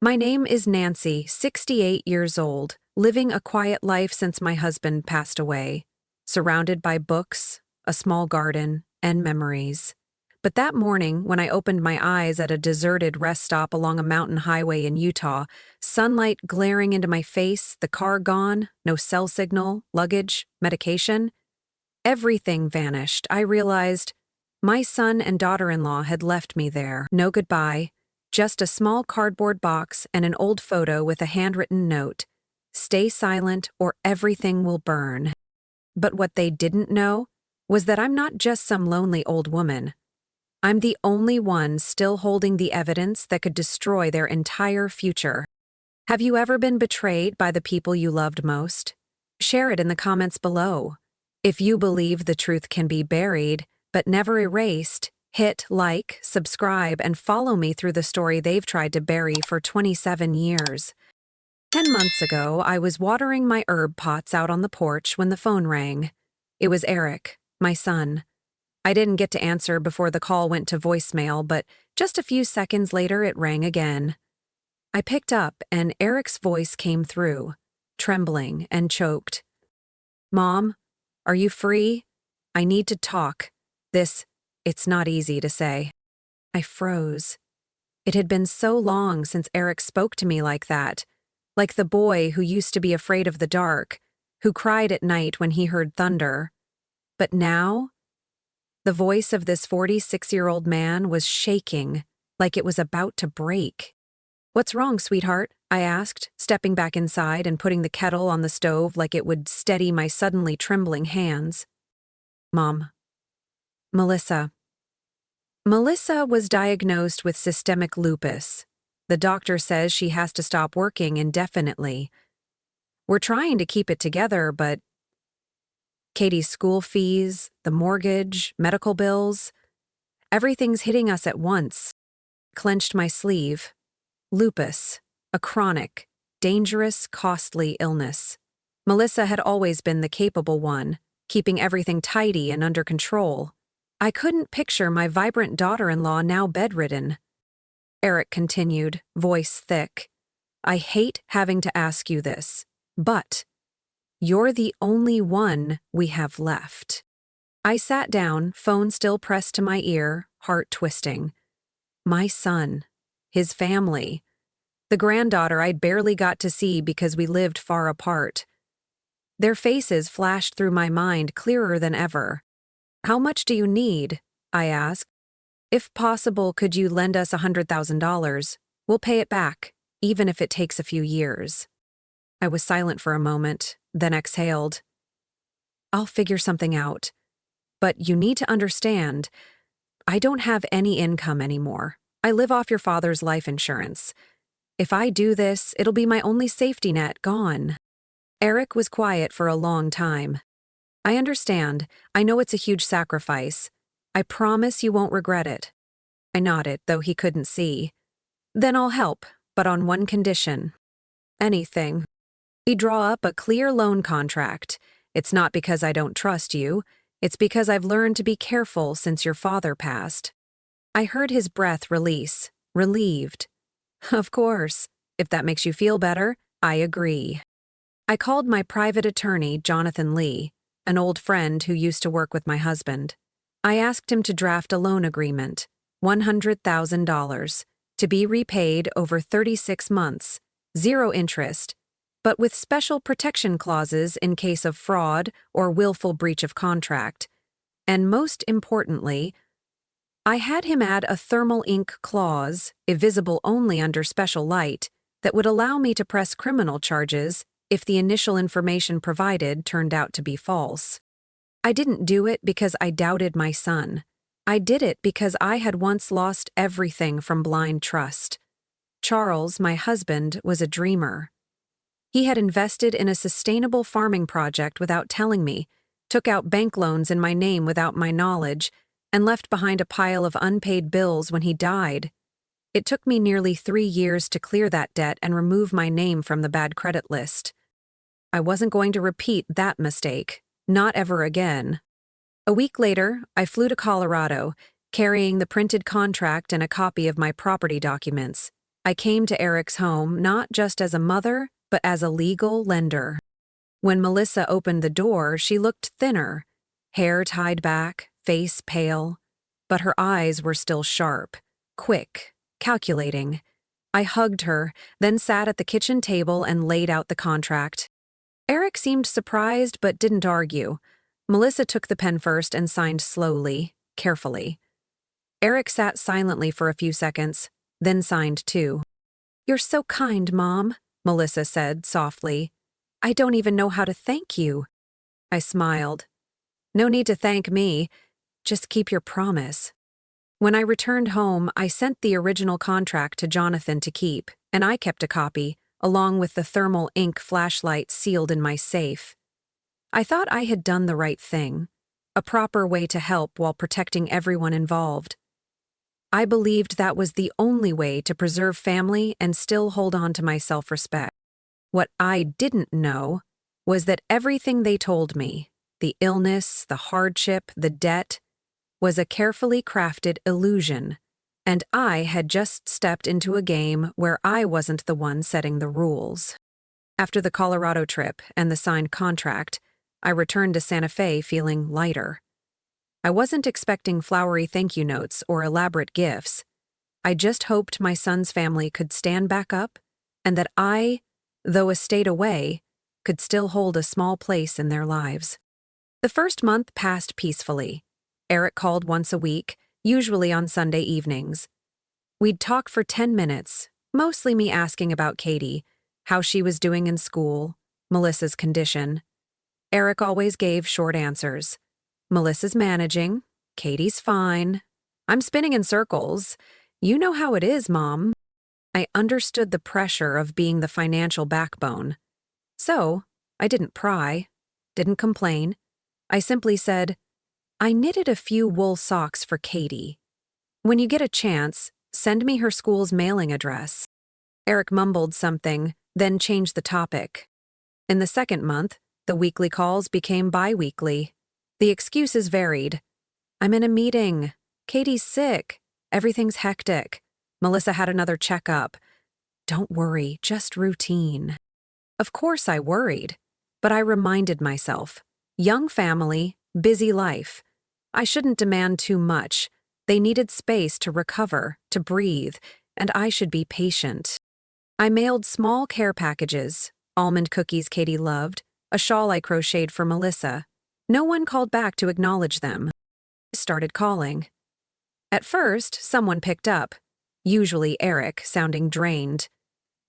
My name is Nancy, 68 years old, living a quiet life since my husband passed away, surrounded by books, a small garden, and memories. But that morning, when I opened my eyes at a deserted rest stop along a mountain highway in Utah, sunlight glaring into my face, the car gone, no cell signal, luggage, medication, everything vanished. I realized my son and daughter-in-law had left me there. No goodbye, just a small cardboard box and an old photo with a handwritten note. Stay silent or everything will burn. But what they didn't know was that I'm not just some lonely old woman. I'm the only one still holding the evidence that could destroy their entire future. Have you ever been betrayed by the people you loved most? Share it in the comments below. If you believe the truth can be buried, but never erased, hit like, subscribe, and follow me through the story they've tried to bury for 27 years. 10 months ago, I was watering my herb pots out on the porch when the phone rang. It was Eric, my son. I didn't get to answer before the call went to voicemail, but just a few seconds later it rang again. I picked up and Eric's voice came through, trembling and choked. "Mom, are you free? I need to talk. It's not easy to say." I froze. It had been so long since Eric spoke to me like that, like the boy who used to be afraid of the dark, who cried at night when he heard thunder. But now, the voice of this 46-year-old man was shaking, like it was about to break. "What's wrong, sweetheart?" I asked, stepping back inside and putting the kettle on the stove like it would steady my suddenly trembling hands. "Mom. Melissa was diagnosed with systemic lupus. The doctor says she has to stop working indefinitely. We're trying to keep it together, but Katie's school fees, the mortgage, medical bills, everything's hitting us at once." Clenched my sleeve. Lupus, a chronic, dangerous, costly illness. Melissa had always been the capable one, keeping everything tidy and under control. I couldn't picture my vibrant daughter-in-law now bedridden. Eric continued, voice thick. "I hate having to ask you this, but you're the only one we have left." I sat down, phone still pressed to my ear, heart twisting. My son, his family, the granddaughter I'd barely got to see because we lived far apart. Their faces flashed through my mind clearer than ever. "How much do you need?" I asked. "If possible, could you lend us $100,000? We'll pay it back, even if it takes a few years." I was silent for a moment, then exhaled. "I'll figure something out. But you need to understand, I don't have any income anymore. I live off your father's life insurance. If I do this, it'll be my only safety net gone." Eric was quiet for a long time. "I understand. I know it's a huge sacrifice. I promise you won't regret it." I nodded, though he couldn't see. "Then I'll help, but on one condition." "Anything." "We draw up a clear loan contract. It's not because I don't trust you. It's because I've learned to be careful since your father passed." I heard his breath release, relieved. "Of course. If that makes you feel better, I agree." I called my private attorney, Jonathan Lee, an old friend who used to work with my husband. I asked him to draft a loan agreement, $100,000, to be repaid over 36 months, 0 interest, but with special protection clauses in case of fraud or willful breach of contract. And most importantly, I had him add a thermal ink clause, visible only under special light, that would allow me to press criminal charges if the initial information provided turned out to be false. I didn't do it because I doubted my son. I did it because I had once lost everything from blind trust. Charles, my husband, was a dreamer. He had invested in a sustainable farming project without telling me, took out bank loans in my name without my knowledge, and left behind a pile of unpaid bills when he died. It took me nearly 3 years to clear that debt and remove my name from the bad credit list. I wasn't going to repeat that mistake, not ever again. A week later, I flew to Colorado, carrying the printed contract and a copy of my property documents. I came to Eric's home not just as a mother, but as a legal lender. When Melissa opened the door, she looked thinner, hair tied back, face pale, but her eyes were still sharp, quick, calculating. I hugged her, then sat at the kitchen table and laid out the contract. Eric seemed surprised but didn't argue. Melissa took the pen first and signed slowly, carefully. Eric sat silently for a few seconds, then signed too. "You're so kind, Mom," Melissa said softly. "I don't even know how to thank you." I smiled. "No need to thank me. Just keep your promise." When I returned home, I sent the original contract to Jonathan to keep, and I kept a copy, along with the thermal ink flashlight sealed in my safe. I thought I had done the right thing, a proper way to help while protecting everyone involved. I believed that was the only way to preserve family and still hold on to my self-respect. What I didn't know was that everything they told me, the illness, the hardship, the debt, was a carefully crafted illusion, and I had just stepped into a game where I wasn't the one setting the rules. After the Colorado trip and the signed contract, I returned to Santa Fe feeling lighter. I wasn't expecting flowery thank you notes or elaborate gifts. I just hoped my son's family could stand back up and that I, though a state away, could still hold a small place in their lives. The first month passed peacefully. Eric called once a week, usually on Sunday evenings. We'd talk for 10 minutes, mostly me asking about Katie, how she was doing in school, Melissa's condition. Eric always gave short answers. "Melissa's managing. Katie's fine. I'm spinning in circles. You know how it is, Mom." I understood the pressure of being the financial backbone. So, I didn't pry, didn't complain. I simply said, "I knitted a few wool socks for Katie. When you get a chance, send me her school's mailing address." Eric mumbled something, then changed the topic. In the second month, the weekly calls became bi-weekly. The excuses varied. "I'm in a meeting. Katie's sick. Everything's hectic. Melissa had another checkup. Don't worry, just routine." Of course I worried, but I reminded myself, young family, busy life. I shouldn't demand too much. They needed space to recover, to breathe, and I should be patient. I mailed small care packages, almond cookies Katie loved, a shawl I crocheted for Melissa. No one called back to acknowledge them. I started calling. At first, someone picked up, usually Eric, sounding drained.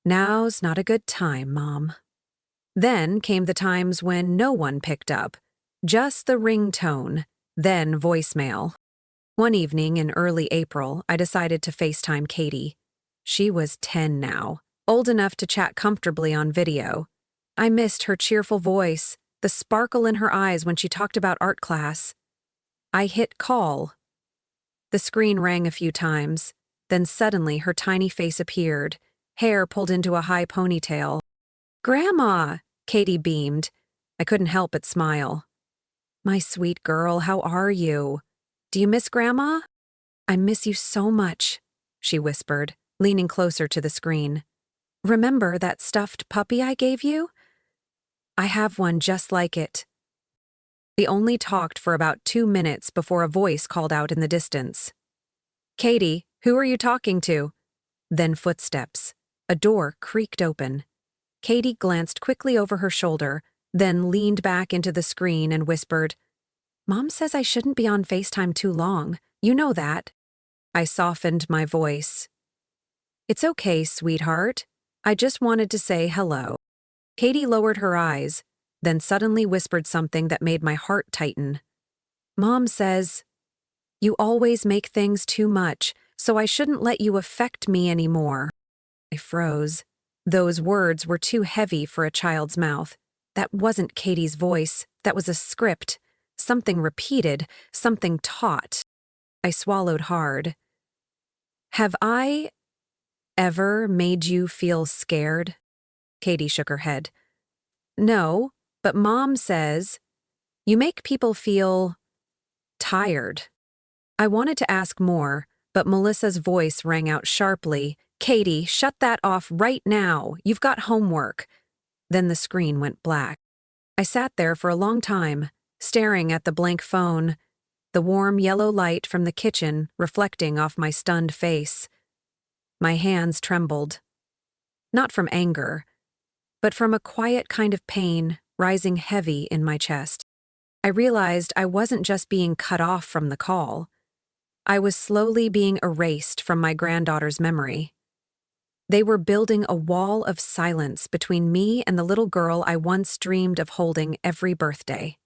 "Now's not a good time, Mom." Then came the times when no one picked up, just the ringtone, then voicemail. One evening in early April, I decided to FaceTime Katie. She was 10 now, old enough to chat comfortably on video. I missed her cheerful voice, the sparkle in her eyes when she talked about art class. I hit call. The screen rang a few times, then suddenly her tiny face appeared, hair pulled into a high ponytail. "Grandma!" Katie beamed. I couldn't help but smile. "My sweet girl, how are you? Do you miss Grandma?" "I miss you so much," she whispered, leaning closer to the screen. "Remember that stuffed puppy I gave you? I have one just like it." We only talked for about 2 minutes before a voice called out in the distance. "Katie, who are you talking to?" Then footsteps. A door creaked open. Katie glanced quickly over her shoulder, then leaned back into the screen and whispered, "Mom says I shouldn't be on FaceTime too long. You know that." I softened my voice. "It's okay, sweetheart. I just wanted to say hello." Katie lowered her eyes, then suddenly whispered something that made my heart tighten. "Mom says, you always make things too much, so I shouldn't let you affect me anymore." I froze. Those words were too heavy for a child's mouth. That wasn't Katie's voice. That was a script. Something repeated, something taught. I swallowed hard. "Have I ever made you feel scared?" Katie shook her head. "No, but Mom says you make people feel tired." I wanted to ask more, but Melissa's voice rang out sharply, Katie, shut that off right now. You've got homework. Then the screen went black. I sat there for a long time, staring at the blank phone, the warm yellow light from the kitchen reflecting off my stunned face. My hands trembled. Not from anger, but from a quiet kind of pain rising heavy in my chest. I realized I wasn't just being cut off from the call. I was slowly being erased from my granddaughter's memory. They were building a wall of silence between me and the little girl I once dreamed of holding every birthday.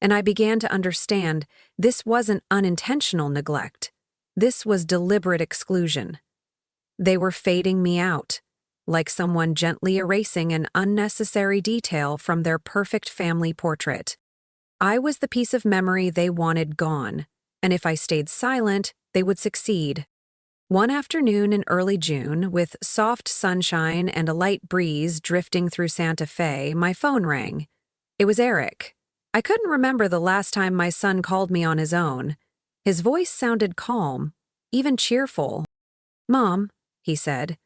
And I began to understand this wasn't unintentional neglect. This was deliberate exclusion. They were fading me out, like someone gently erasing an unnecessary detail from their perfect family portrait. I was the piece of memory they wanted gone, and if I stayed silent, they would succeed. One afternoon in early June, with soft sunshine and a light breeze drifting through Santa Fe, my phone rang. It was Eric. I couldn't remember the last time my son called me on his own. His voice sounded calm, even cheerful. "Mom," he said,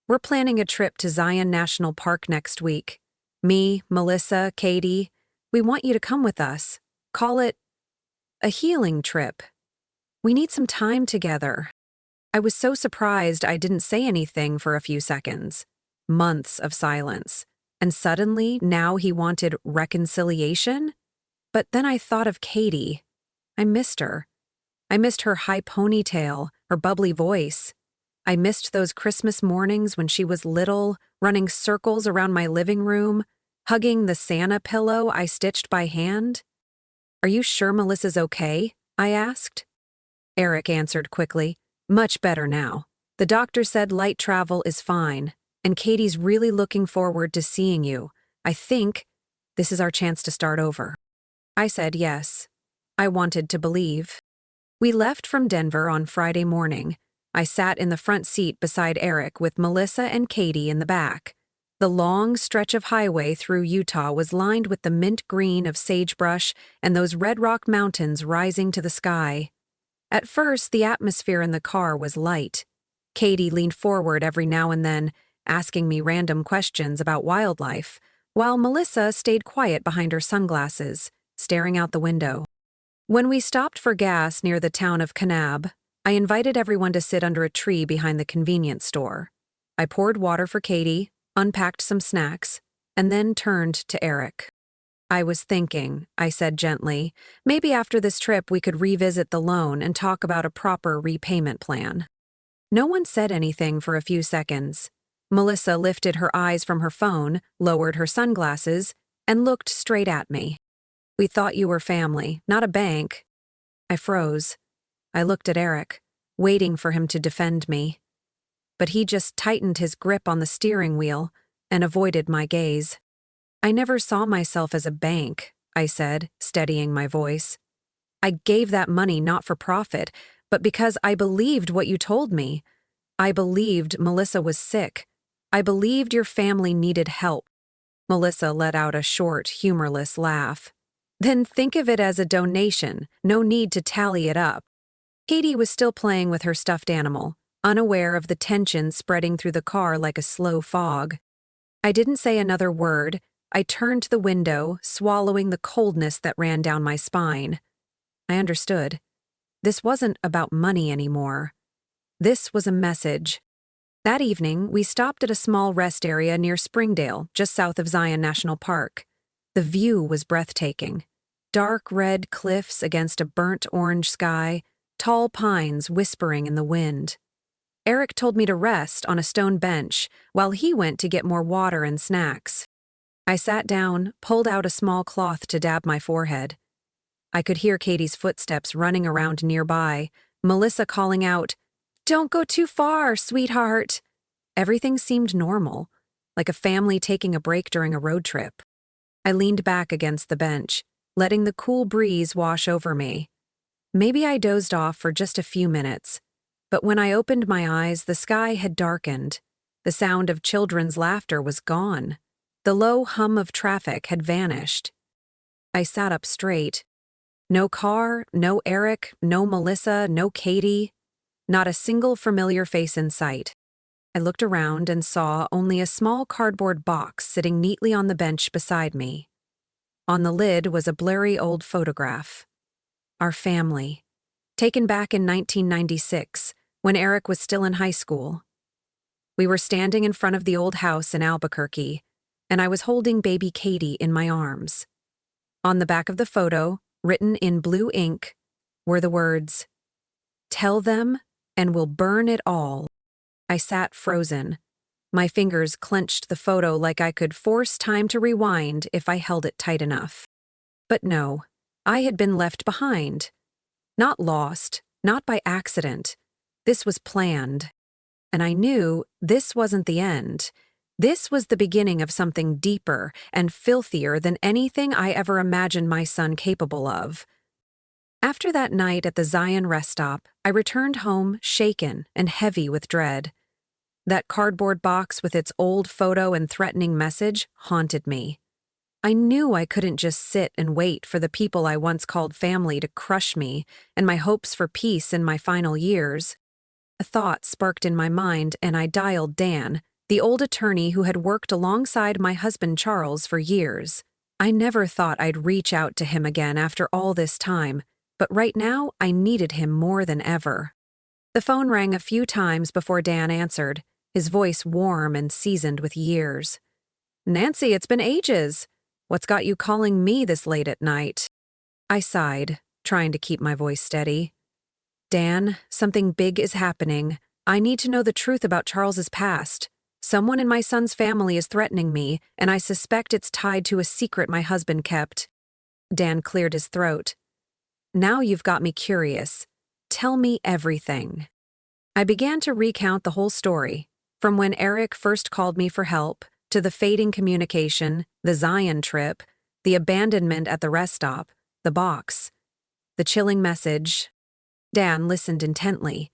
"we're planning a trip to Zion National Park next week. Me, Melissa, Katie, we want you to come with us. Call it a healing trip. We need some time together." I was so surprised I didn't say anything for a few seconds. Months of silence. And suddenly, now he wanted reconciliation? But then I thought of Katie. I missed her. I missed her high ponytail, her bubbly voice. I missed those Christmas mornings when she was little, running circles around my living room, hugging the Santa pillow I stitched by hand. "Are you sure Melissa's okay?" I asked. Eric answered quickly. "Much better now. The doctor said light travel is fine, and Katie's really looking forward to seeing you. I think this is our chance to start over." I said yes. I wanted to believe. We left from Denver on Friday morning. I sat in the front seat beside Eric with Melissa and Katie in the back. The long stretch of highway through Utah was lined with the mint green of sagebrush and those Red Rock Mountains rising to the sky. At first, the atmosphere in the car was light. Katie leaned forward every now and then, asking me random questions about wildlife, while Melissa stayed quiet behind her sunglasses, staring out the window. When we stopped for gas near the town of Kanab, I invited everyone to sit under a tree behind the convenience store. I poured water for Katie, unpacked some snacks, and then turned to Eric. "I was thinking," I said gently, "maybe after this trip we could revisit the loan and talk about a proper repayment plan." No one said anything for a few seconds. Melissa lifted her eyes from her phone, lowered her sunglasses, and looked straight at me. "We thought you were family, not a bank." I froze. I looked at Eric, waiting for him to defend me. But he just tightened his grip on the steering wheel and avoided my gaze. "I never saw myself as a bank," I said, steadying my voice. "I gave that money not for profit, but because I believed what you told me. I believed Melissa was sick. I believed your family needed help." Melissa let out a short, humorless laugh. "Then think of it as a donation, no need to tally it up." Katie was still playing with her stuffed animal, unaware of the tension spreading through the car like a slow fog. I didn't say another word. I turned to the window, swallowing the coldness that ran down my spine. I understood. This wasn't about money anymore. This was a message. That evening, we stopped at a small rest area near Springdale, just south of Zion National Park. The view was breathtaking. Dark red cliffs against a burnt orange sky, tall pines whispering in the wind. Eric told me to rest on a stone bench while he went to get more water and snacks. I sat down, pulled out a small cloth to dab my forehead. I could hear Katie's footsteps running around nearby, Melissa calling out, "Don't go too far, sweetheart." Everything seemed normal, like a family taking a break during a road trip. I leaned back against the bench, letting the cool breeze wash over me. Maybe I dozed off for just a few minutes, but when I opened my eyes, the sky had darkened. The sound of children's laughter was gone. The low hum of traffic had vanished. I sat up straight. No car, no Eric, no Melissa, no Katie. Not a single familiar face in sight. I looked around and saw only a small cardboard box sitting neatly on the bench beside me. On the lid was a blurry old photograph. Our family. Taken back in 1996, when Eric was still in high school. We were standing in front of the old house in Albuquerque, and I was holding baby Katie in my arms. On the back of the photo, written in blue ink, were the words, "Tell them, and we'll burn it all." I sat frozen. My fingers clenched the photo like I could force time to rewind if I held it tight enough. But no, I had been left behind. Not lost, not by accident. This was planned. And I knew this wasn't the end. This was the beginning of something deeper and filthier than anything I ever imagined my son capable of. After that night at the Zion rest stop, I returned home shaken and heavy with dread. That cardboard box with its old photo and threatening message haunted me. I knew I couldn't just sit and wait for the people I once called family to crush me and my hopes for peace in my final years. A thought sparked in my mind, and I dialed Dan, the old attorney who had worked alongside my husband Charles for years. I never thought I'd reach out to him again after all this time, but right now I needed him more than ever. The phone rang a few times before Dan answered, his voice warm and seasoned with years. "Nancy, it's been ages. What's got you calling me this late at night?" I sighed, trying to keep my voice steady. "Dan, something big is happening. I need to know the truth about Charles's past. Someone in my son's family is threatening me, and I suspect it's tied to a secret my husband kept." Dan cleared his throat. "Now you've got me curious. Tell me everything." I began to recount the whole story, from when Eric first called me for help, to the fading communication, the Zion trip, the abandonment at the rest stop, the box, the chilling message. Dan listened intently.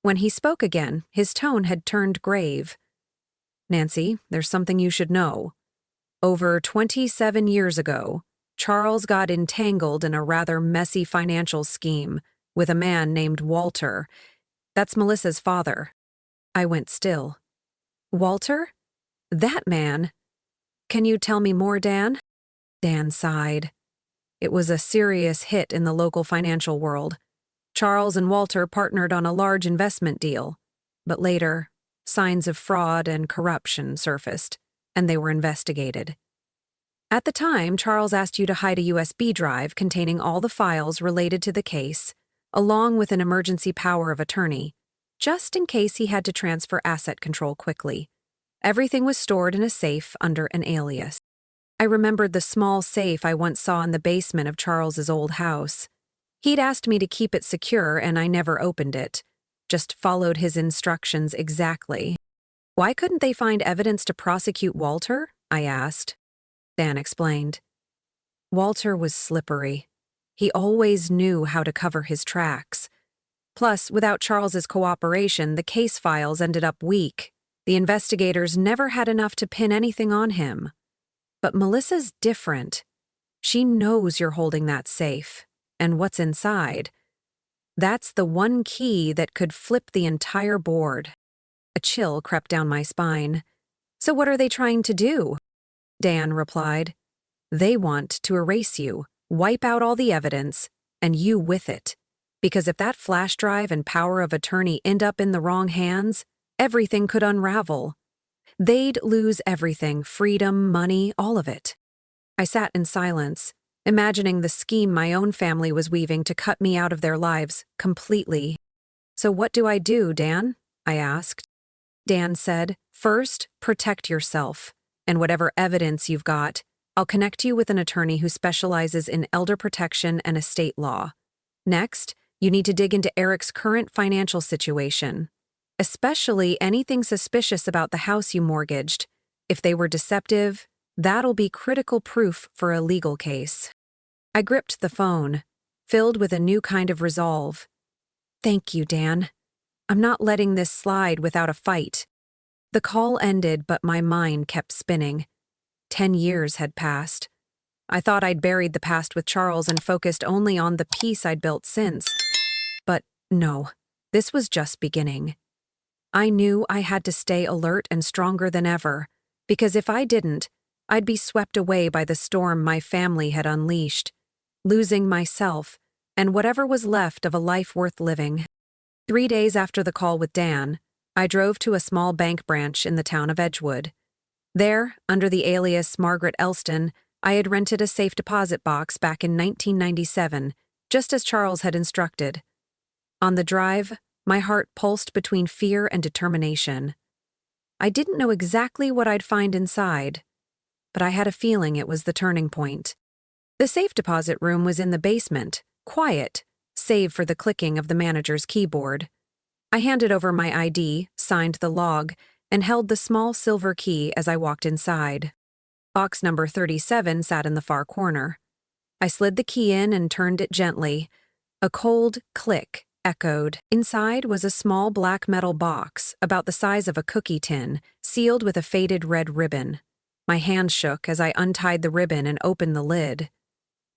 When he spoke again, his tone had turned grave. "Nancy, there's something you should know. Over 27 years ago, Charles got entangled in a rather messy financial scheme with a man named Walter. That's Melissa's father." I went still. "Walter? That man? Can you tell me more, Dan?" Dan sighed. It was a serious hit in the local financial world. Charles and Walter partnered on a large investment deal, but later, signs of fraud and corruption surfaced, and they were investigated. At the time, Charles asked you to hide a USB drive containing all the files related to the case, along with an emergency power of attorney, just in case he had to transfer asset control quickly. Everything was stored in a safe under an alias. I remembered the small safe I once saw in the basement of Charles's old house. He'd asked me to keep it secure, and I never opened it, just followed his instructions exactly. "Why couldn't they find evidence to prosecute Walter?" I asked. Dan explained. "Walter was slippery. He always knew how to cover his tracks. Plus, without Charles's cooperation, the case files ended up weak. The investigators never had enough to pin anything on him. But Melissa's different. She knows you're holding that safe, and what's inside. That's the one key that could flip the entire board." A chill crept down my spine. "So what are they trying to do?" Dan replied. "They want to erase you, wipe out all the evidence, and you with it. Because if that flash drive and power of attorney end up in the wrong hands, everything could unravel. They'd lose everything, freedom, money, all of it." I sat in silence, imagining the scheme my own family was weaving to cut me out of their lives completely. "So what do I do, Dan?" I asked. Dan said, "First, protect yourself, and whatever evidence you've got, I'll connect you with an attorney who specializes in elder protection and estate law. Next, you need to dig into Eric's current financial situation, especially anything suspicious about the house you mortgaged. If they were deceptive, that'll be critical proof for a legal case." I gripped the phone, filled with a new kind of resolve. "Thank you, Dan. I'm not letting this slide without a fight." The call ended, but my mind kept spinning. 10 years had passed. I thought I'd buried the past with Charles and focused only on the peace I'd built since. But no, This was just beginning. I knew I had to stay alert and stronger than ever, because if I didn't, I'd be swept away by the storm my family had unleashed, losing myself and whatever was left of a life worth living. 3 days after the call with Dan, I drove to a small bank branch in the town of Edgewood. There, under the alias Margaret Elston, I had rented a safe deposit box back in 1997, just as Charles had instructed. On the drive, my heart pulsed between fear and determination. I didn't know exactly what I'd find inside, but I had a feeling it was the turning point. The safe deposit room was in the basement, quiet, save for the clicking of the manager's keyboard. I handed over my ID, signed the log, and held the small silver key as I walked inside. Box number 37 sat in the far corner. I slid the key in and turned it gently. A cold click echoed. Inside was a small black metal box, about the size of a cookie tin, sealed with a faded red ribbon. My hand shook as I untied the ribbon and opened the lid.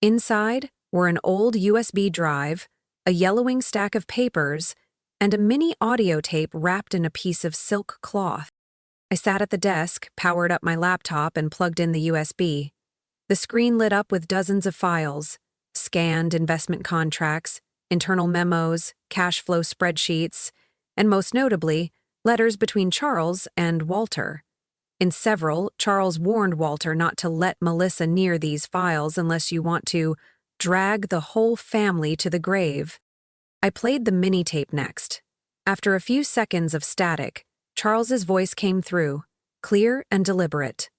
Inside were an old USB drive, a yellowing stack of papers, and a mini audio tape wrapped in a piece of silk cloth. I sat at the desk, powered up my laptop, and plugged in the USB. The screen lit up with dozens of files, scanned investment contracts, internal memos, cash flow spreadsheets, and most notably, letters between Charles and Walter. In several, Charles warned Walter not to let Melissa near these files unless you want to drag the whole family to the grave. I played the mini-tape next. After a few seconds of static, Charles's voice came through, clear and deliberate.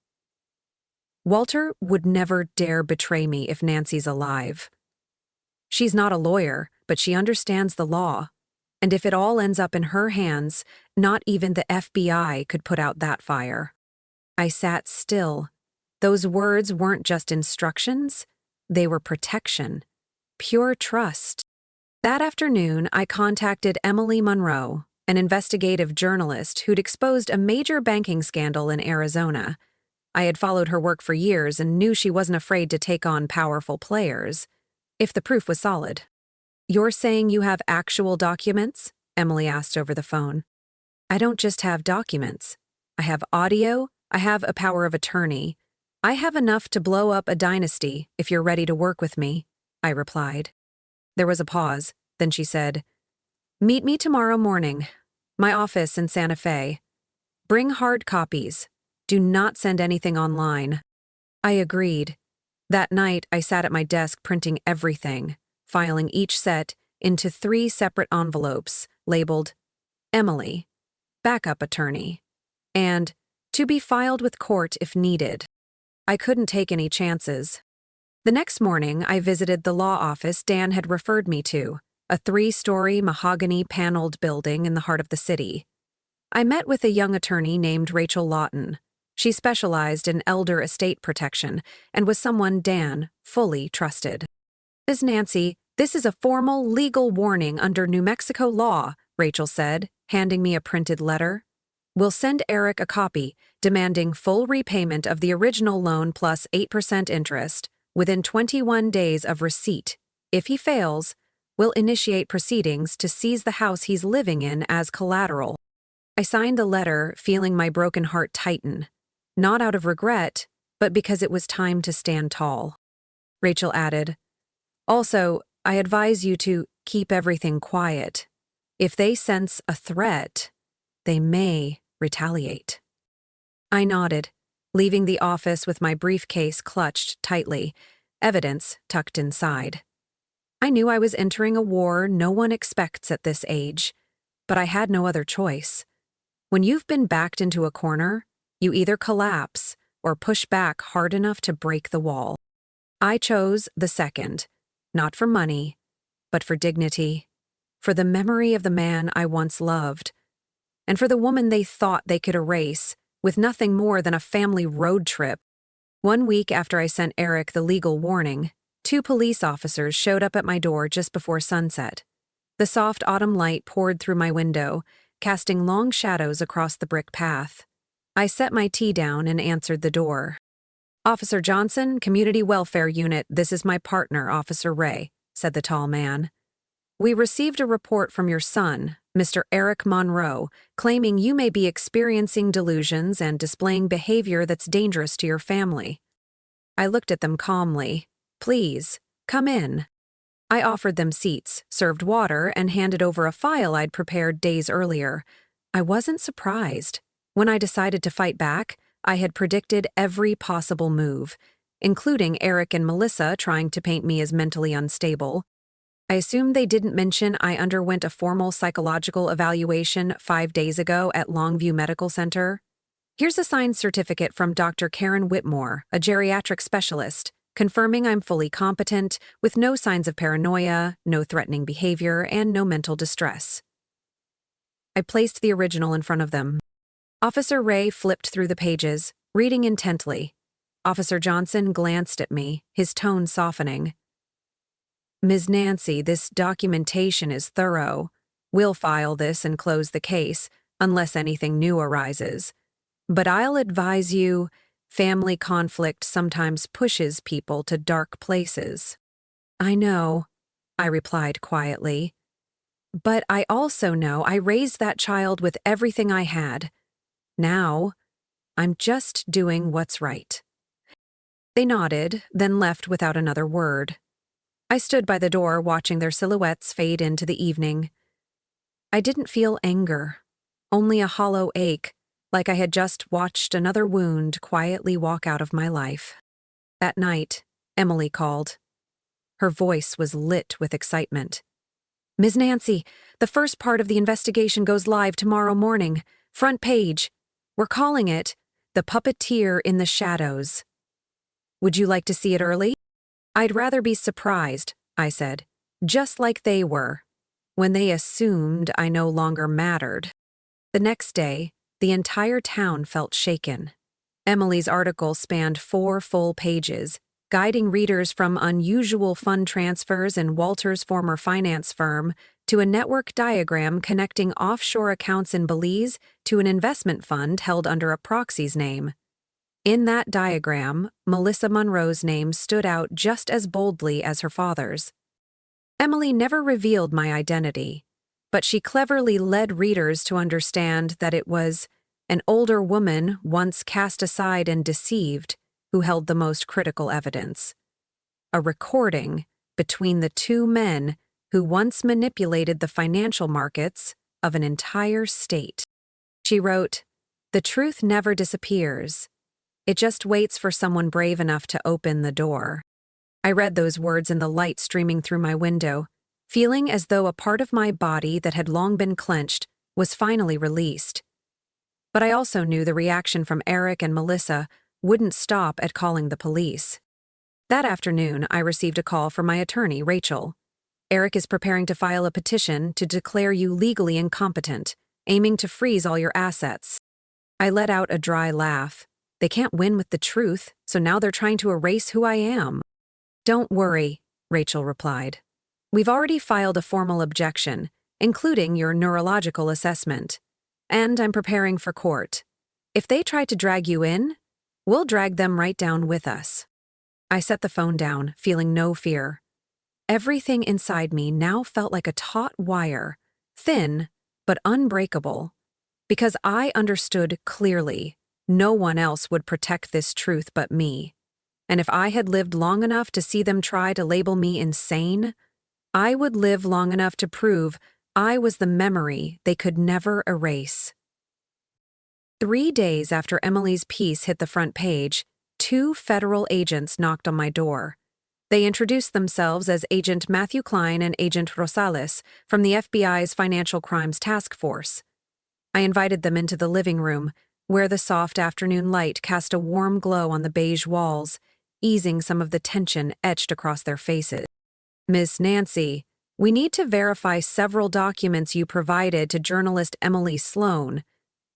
Walter would never dare betray me if Nancy's alive. She's not a lawyer, but she understands the law, and if it all ends up in her hands, not even the FBI could put out that fire. I sat still. Those words weren't just instructions, they were protection, pure trust. That afternoon, I contacted Emily Monroe, an investigative journalist who'd exposed a major banking scandal in Arizona. I had followed her work for years and knew she wasn't afraid to take on powerful players, if the proof was solid. "You're saying you have actual documents?" Emily asked over the phone. "I don't just have documents. I have audio, I have a power of attorney. I have enough to blow up a dynasty if you're ready to work with me," I replied. There was a pause, then she said, "Meet me tomorrow morning. My office in Santa Fe. Bring hard copies. Do not send anything online." I agreed. That night, I sat at my desk printing everything, filing each set into 3 separate envelopes labeled Emily, backup attorney, and to be filed with court if needed. I couldn't take any chances. The next morning, I visited the law office Dan had referred me to, a 3-story mahogany-paneled building in the heart of the city. I met with a young attorney named Rachel Lawton. She specialized in elder estate protection and was someone Dan fully trusted. "Ms. Nancy, this is a formal legal warning under New Mexico law," Rachel said, handing me a printed letter. "We'll send Eric a copy, demanding full repayment of the original loan plus 8% interest within 21 days of receipt. If he fails, we'll initiate proceedings to seize the house he's living in as collateral." I signed the letter, feeling my broken heart tighten, not out of regret, but because it was time to stand tall. Rachel added, "Also, I advise you to keep everything quiet. If they sense a threat, they may retaliate." I nodded, leaving the office with my briefcase clutched tightly, evidence tucked inside. I knew I was entering a war no one expects at this age, but I had no other choice. When you've been backed into a corner, you either collapse or push back hard enough to break the wall. I chose the second, not for money, but for dignity, for the memory of the man I once loved, and for the woman they thought they could erase with nothing more than a family road trip. 1 week after I sent Eric the legal warning, 2 police officers showed up at my door just before sunset. The soft autumn light poured through my window, casting long shadows across the brick path. I set my tea down and answered the door. "Officer Johnson, Community Welfare Unit, this is my partner, Officer Ray," said the tall man. "We received a report from your son, Mr. Eric Monroe, claiming you may be experiencing delusions and displaying behavior that's dangerous to your family. I looked at them calmly. Please, come in. I offered them seats, served water, and handed over a file I'd prepared days earlier. I wasn't surprised. When I decided to fight back, I had predicted every possible move, including Eric and Melissa trying to paint me as mentally unstable. I assumed they didn't mention I underwent a formal psychological evaluation 5 days ago at Longview Medical Center. Here's a signed certificate from Dr. Karen Whitmore, a geriatric specialist, confirming I'm fully competent, with no signs of paranoia, no threatening behavior, and no mental distress. I placed the original in front of them. Officer Ray flipped through the pages, reading intently. Officer Johnson glanced at me, his tone softening. Ms. Nancy, this documentation is thorough. We'll file this and close the case, unless anything new arises. But I'll advise you, family conflict sometimes pushes people to dark places. I know, I replied quietly. But I also know I raised that child with everything I had. Now, I'm just doing what's right. They nodded, then left without another word. I stood by the door watching their silhouettes fade into the evening. I didn't feel anger, only a hollow ache, like I had just watched another wound quietly walk out of my life. That night, Emily called. Her voice was lit with excitement. Ms. Nancy, the first part of the investigation goes live tomorrow morning. Front page. We're calling it The Puppeteer in the Shadows. Would you like to see it early? I'd rather be surprised, I said, just like they were, when they assumed I no longer mattered. The next day, the entire town felt shaken. Emily's article spanned 4 full pages, guiding readers from unusual fund transfers in Walter's former finance firm to a network diagram connecting offshore accounts in Belize to an investment fund held under a proxy's name. In that diagram, Melissa Monroe's name stood out just as boldly as her father's. Emily never revealed my identity, but she cleverly led readers to understand that it was an older woman once cast aside and deceived who held the most critical evidence. A recording between the 2 men who once manipulated the financial markets of an entire state. She wrote, "The truth never disappears. It just waits for someone brave enough to open the door." I read those words in the light streaming through my window, feeling as though a part of my body that had long been clenched was finally released. But I also knew the reaction from Eric and Melissa wouldn't stop at calling the police. That afternoon, I received a call from my attorney, Rachel. Eric is preparing to file a petition to declare you legally incompetent, aiming to freeze all your assets. I let out a dry laugh. They can't win with the truth, so now they're trying to erase who I am. Don't worry, Rachel replied. We've already filed a formal objection, including your neurological assessment. And I'm preparing for court. If they try to drag you in, we'll drag them right down with us. I set the phone down, feeling no fear. Everything inside me now felt like a taut wire, thin but unbreakable, because I understood clearly no one else would protect this truth but me. And if I had lived long enough to see them try to label me insane, I would live long enough to prove I was the memory they could never erase. 3 days after Emily's piece hit the front page, 2 federal agents knocked on my door. They introduced themselves as Agent Matthew Klein and Agent Rosales from the FBI's Financial Crimes Task Force. I invited them into the living room, where the soft afternoon light cast a warm glow on the beige walls, easing some of the tension etched across their faces. Miss Nancy, we need to verify several documents you provided to journalist Emily Sloan,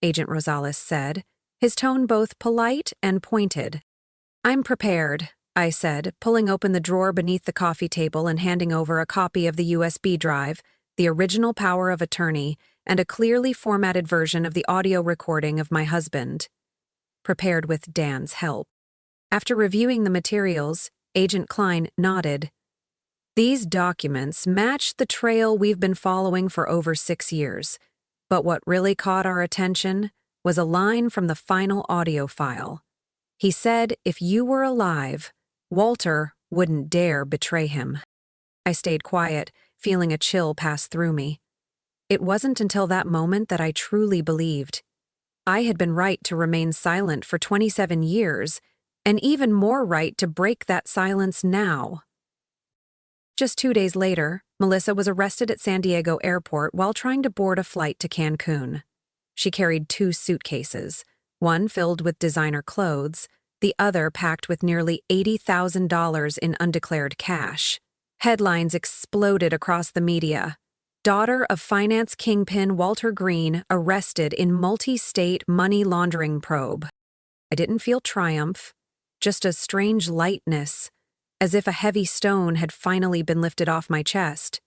Agent Rosales said, his tone both polite and pointed. I'm prepared, I said, pulling open the drawer beneath the coffee table and handing over a copy of the USB drive, the original power of attorney, and a clearly formatted version of the audio recording of my husband. Prepared with Dan's help. After reviewing the materials, Agent Klein nodded. These documents matched the trail we've been following for over 6 years, but what really caught our attention was a line from the final audio file. He said if you were alive, Walter wouldn't dare betray him. I stayed quiet, feeling a chill pass through me. It wasn't until that moment that I truly believed. I had been right to remain silent for 27 years, and even more right to break that silence now. Just 2 days later, Melissa was arrested at San Diego Airport while trying to board a flight to Cancun. She carried 2 suitcases, one filled with designer clothes, the other packed with nearly $80,000 in undeclared cash. Headlines exploded across the media. Daughter of finance kingpin Walter Green arrested in multi-state money laundering probe. I didn't feel triumph, just a strange lightness, as if a heavy stone had finally been lifted off my chest.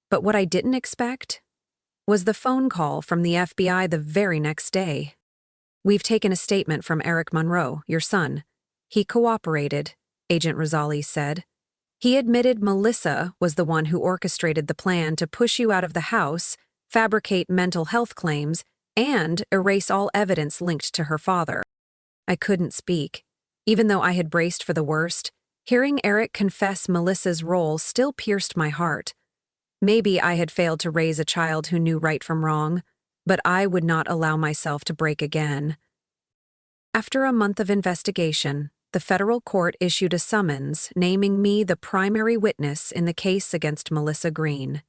But what I didn't expect was the phone call from the FBI the very next day. "We've taken a statement from Eric Monroe, your son. He cooperated," Agent Rosali said. "He admitted Melissa was the one who orchestrated the plan to push you out of the house, fabricate mental health claims, and erase all evidence linked to her father." I couldn't speak. Even though I had braced for the worst, hearing Eric confess Melissa's role still pierced my heart. Maybe I had failed to raise a child who knew right from wrong, but I would not allow myself to break again. After a month of investigation, the federal court issued a summons naming me the primary witness in the case against Melissa Green.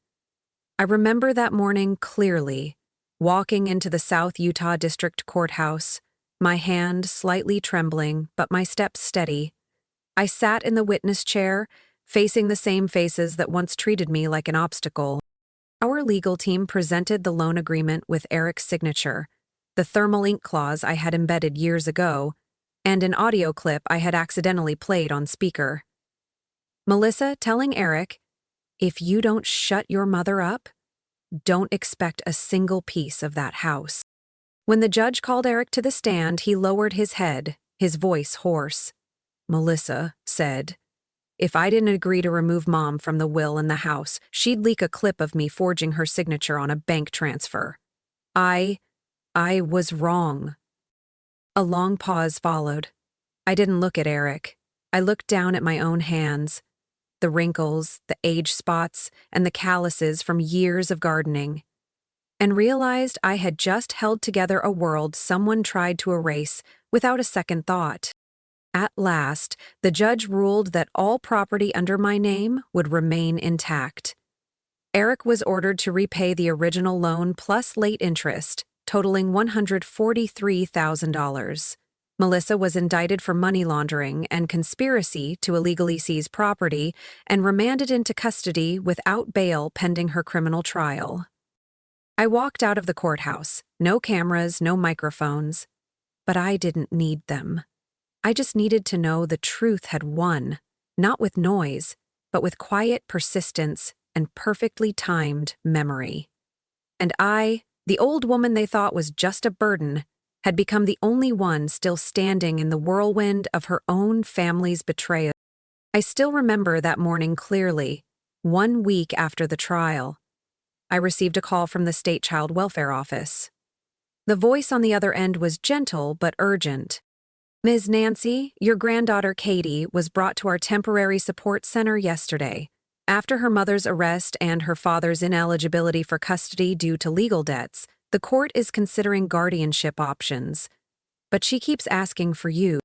I remember that morning clearly, walking into the South Utah District Courthouse, my hand slightly trembling but my steps steady. I sat in the witness chair, facing the same faces that once treated me like an obstacle. Our legal team presented the loan agreement with Eric's signature, the thermal ink clause I had embedded years ago, and an audio clip I had accidentally played on speaker. Melissa telling Eric, "If you don't shut your mother up, don't expect a single piece of that house." When the judge called Eric to the stand, he lowered his head, his voice hoarse. Melissa said, "If I didn't agree to remove Mom from the will and the house, she'd leak a clip of me forging her signature on a bank transfer. I was wrong." A long pause followed. I didn't look at Eric. I looked down at my own hands, the wrinkles, the age spots, and the calluses from years of gardening, and realized I had just held together a world someone tried to erase without a second thought. At last, the judge ruled that all property under my name would remain intact. Eric was ordered to repay the original loan plus late interest, totaling $143,000. Melissa was indicted for money laundering and conspiracy to illegally seize property and remanded into custody without bail pending her criminal trial. I walked out of the courthouse, no cameras, no microphones, but I didn't need them. I just needed to know the truth had won, not with noise, but with quiet persistence and perfectly timed memory. And I, the old woman they thought was just a burden, had become the only one still standing in the whirlwind of her own family's betrayal. I still remember that morning clearly, 1 week after the trial. I received a call from the state child welfare office. The voice on the other end was gentle but urgent. "Ms. Nancy, your granddaughter Katie was brought to our temporary support center yesterday. After her mother's arrest and her father's ineligibility for custody due to legal debts, the court is considering guardianship options. But she keeps asking for you."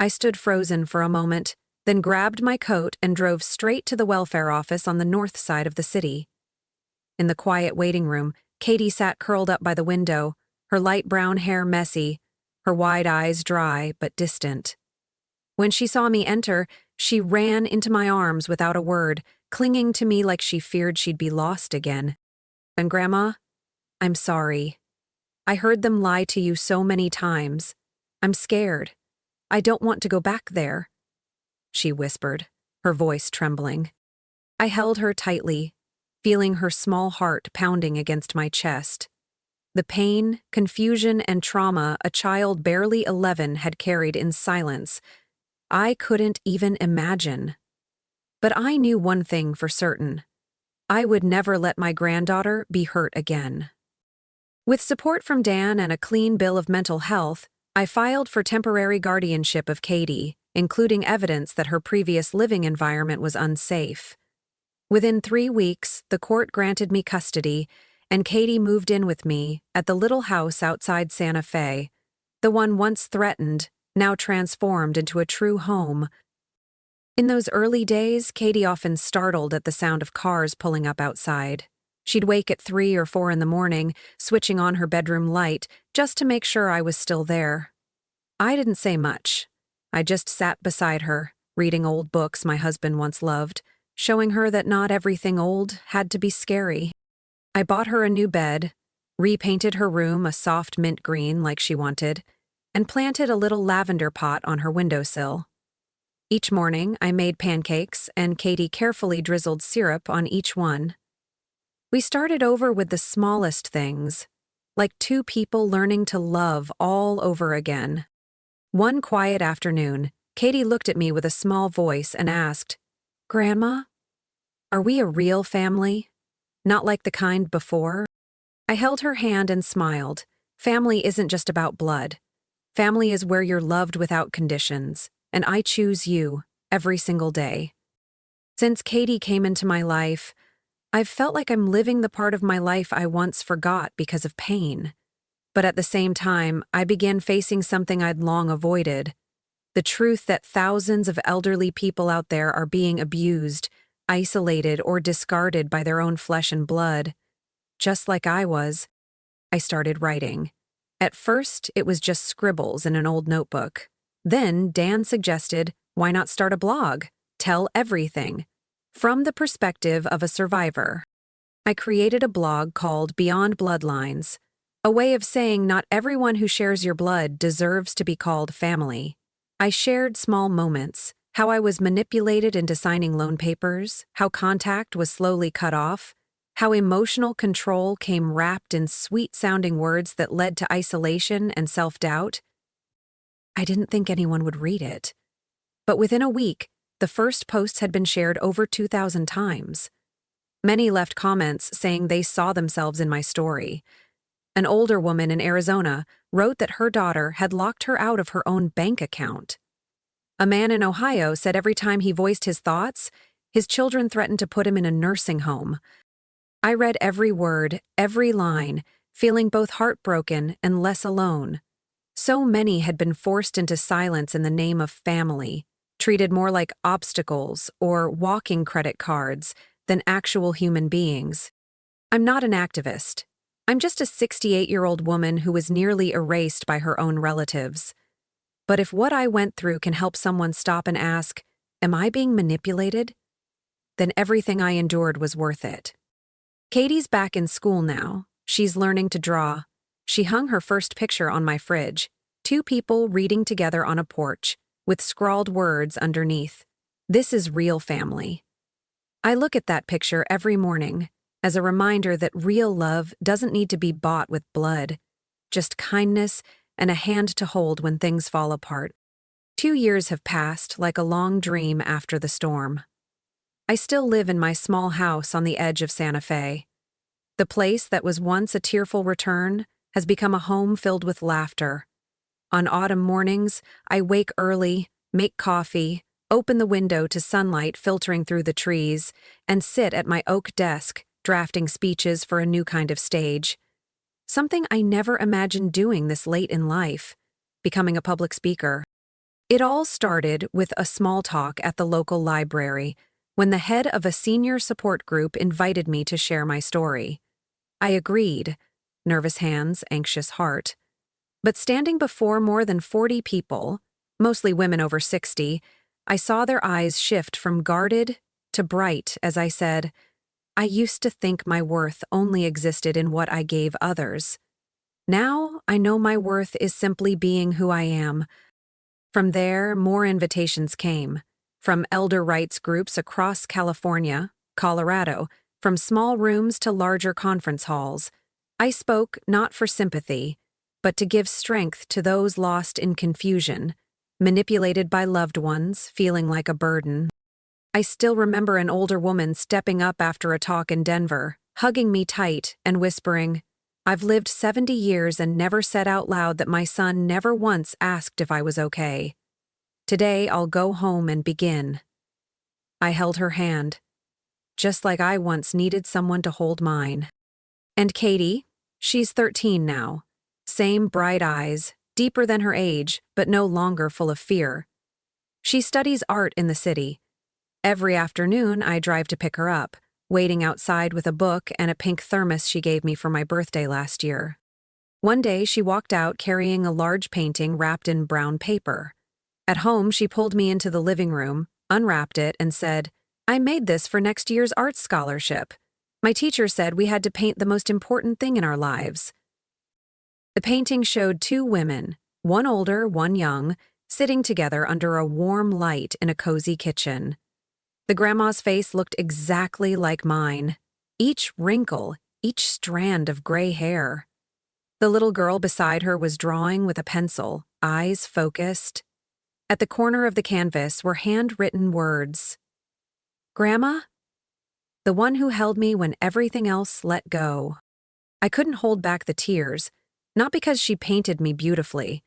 I stood frozen for a moment, then grabbed my coat and drove straight to the welfare office on the north side of the city. In the quiet waiting room, Katie sat curled up by the window, her light brown hair messy, her wide eyes dry but distant. When she saw me enter, she ran into my arms without a word, clinging to me like she feared she'd be lost again. "And Grandma, I'm sorry. I heard them lie to you so many times. I'm scared. I don't want to go back there," she whispered, her voice trembling. I held her tightly, feeling her small heart pounding against my chest. The pain, confusion, and trauma a child barely 11 had carried in silence, I couldn't even imagine. But I knew one thing for certain. I would never let my granddaughter be hurt again. With support from Dan and a clean bill of mental health, I filed for temporary guardianship of Katie, including evidence that her previous living environment was unsafe. Within 3 weeks, the court granted me custody, and Katie moved in with me at the little house outside Santa Fe, the one once threatened, now transformed into a true home. In those early days, Katie often startled at the sound of cars pulling up outside. She'd wake at 3 or 4 in the morning, switching on her bedroom light just to make sure I was still there. I didn't say much. I just sat beside her, reading old books my husband once loved, showing her that not everything old had to be scary. I bought her a new bed, repainted her room a soft mint green like she wanted, and planted a little lavender pot on her windowsill. Each morning, I made pancakes, and Katie carefully drizzled syrup on each one. We started over with the smallest things, like 2 people learning to love all over again. One quiet afternoon, Katie looked at me with a small voice and asked, "Grandma, are we a real family? Not like the kind before?" I held her hand and smiled. Family isn't just about blood. Family is where you're loved without conditions, and I choose you every single day. Since Katie came into my life, I've felt like I'm living the part of my life I once forgot because of pain. But at the same time, I began facing something I'd long avoided: the truth that thousands of elderly people out there are being abused, isolated, or discarded by their own flesh and blood. Just like I was, I started writing. At first, it was just scribbles in an old notebook. Then Dan suggested, why not start a blog? Tell everything, from the perspective of a survivor. I created a blog called Beyond Bloodlines, a way of saying not everyone who shares your blood deserves to be called family. I shared small moments, how I was manipulated into signing loan papers, how contact was slowly cut off, how emotional control came wrapped in sweet-sounding words that led to isolation and self-doubt. I didn't think anyone would read it. But within a week, the first posts had been shared over 2,000 times. Many left comments saying they saw themselves in my story. An older woman in Arizona wrote that her daughter had locked her out of her own bank account. A man in Ohio said every time he voiced his thoughts, his children threatened to put him in a nursing home. I read every word, every line, feeling both heartbroken and less alone. So many had been forced into silence in the name of family, treated more like obstacles or walking credit cards than actual human beings. I'm not an activist. I'm just a 68-year-old woman who was nearly erased by her own relatives. But if what I went through can help someone stop and ask, am I being manipulated? Then everything I endured was worth it. Katie's back in school now. She's learning to draw. She hung her first picture on my fridge, 2 people reading together on a porch, with scrawled words underneath. This is real family. I look at that picture every morning as a reminder that real love doesn't need to be bought with blood, just kindness and a hand to hold when things fall apart. 2 years have passed like a long dream after the storm. I still live in my small house on the edge of Santa Fe. The place that was once a tearful return has become a home filled with laughter. On autumn mornings, I wake early, make coffee, open the window to sunlight filtering through the trees, and sit at my oak desk, drafting speeches for a new kind of stage. Something I never imagined doing this late in life, becoming a public speaker. It all started with a small talk at the local library, when the head of a senior support group invited me to share my story. I agreed, nervous hands, anxious heart. But standing before more than 40 people, mostly women over 60, I saw their eyes shift from guarded to bright as I said, I used to think my worth only existed in what I gave others. Now I know my worth is simply being who I am. From there, more invitations came, from elder rights groups across California, Colorado, from small rooms to larger conference halls. I spoke not for sympathy, but to give strength to those lost in confusion, manipulated by loved ones, feeling like a burden. I still remember an older woman stepping up after a talk in Denver, hugging me tight and whispering, "I've lived 70 years and never said out loud that my son never once asked if I was okay. Today I'll go home and begin." I held her hand, just like I once needed someone to hold mine. And Katie, she's 13 now. Same bright eyes, deeper than her age, but no longer full of fear. She studies art in the city. Every afternoon, I drive to pick her up, waiting outside with a book and a pink thermos she gave me for my birthday last year. One day, she walked out carrying a large painting wrapped in brown paper. At home, she pulled me into the living room, unwrapped it, and said, "I made this for next year's art scholarship. My teacher said we had to paint the most important thing in our lives." The painting showed two women, one older, one young, sitting together under a warm light in a cozy kitchen. The grandma's face looked exactly like mine, each wrinkle, each strand of gray hair. The little girl beside her was drawing with a pencil, eyes focused. At the corner of the canvas were handwritten words. "Grandma?" The one who held me when everything else let go. I couldn't hold back the tears, not because she painted me beautifully,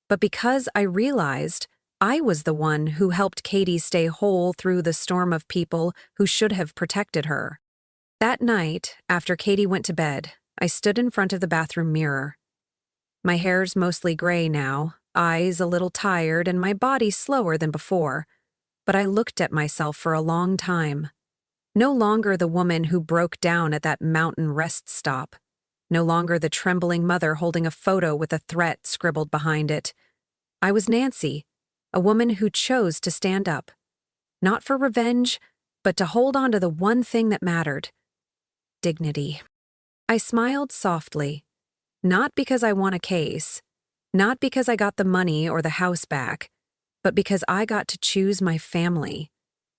but because I realized I was the one who helped Katie stay whole through the storm of people who should have protected her. That night, after Katie went to bed, I stood in front of the bathroom mirror. My hair's mostly gray now, eyes a little tired, and my body slower than before, but I looked at myself for a long time. No longer the woman who broke down at that mountain rest stop. No longer the trembling mother holding a photo with a threat scribbled behind it. I was Nancy, a woman who chose to stand up. Not for revenge, but to hold on to the one thing that mattered: dignity. I smiled softly. Not because I won a case, not because I got the money or the house back, but because I got to choose my family.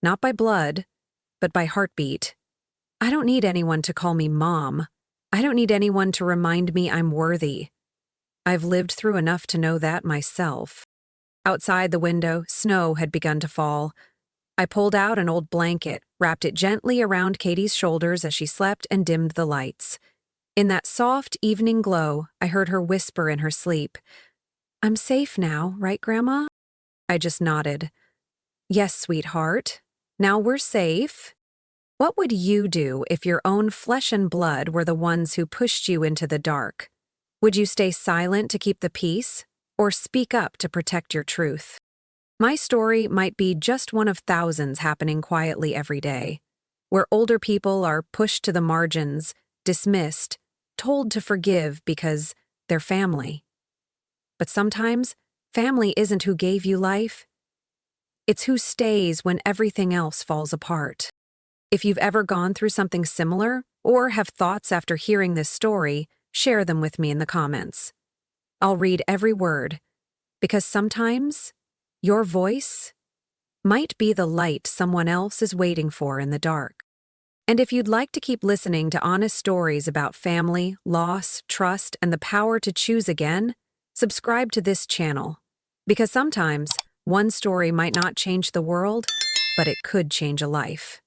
Not by blood, but by heartbeat. I don't need anyone to call me Mom. I don't need anyone to remind me I'm worthy. I've lived through enough to know that myself. Outside the window, snow had begun to fall. I pulled out an old blanket, wrapped it gently around Katie's shoulders as she slept, and dimmed the lights. In that soft evening glow, I heard her whisper in her sleep, "I'm safe now, right, Grandma?" I just nodded. "Yes, sweetheart. Now we're safe." What would you do if your own flesh and blood were the ones who pushed you into the dark? Would you stay silent to keep the peace, or speak up to protect your truth? My story might be just one of thousands happening quietly every day, where older people are pushed to the margins, dismissed, told to forgive because they're family. But sometimes, family isn't who gave you life. It's who stays when everything else falls apart. If you've ever gone through something similar, or have thoughts after hearing this story, share them with me in the comments. I'll read every word, because sometimes your voice might be the light someone else is waiting for in the dark. And if you'd like to keep listening to honest stories about family, loss, trust, and the power to choose again, subscribe to this channel. Because sometimes one story might not change the world, but it could change a life.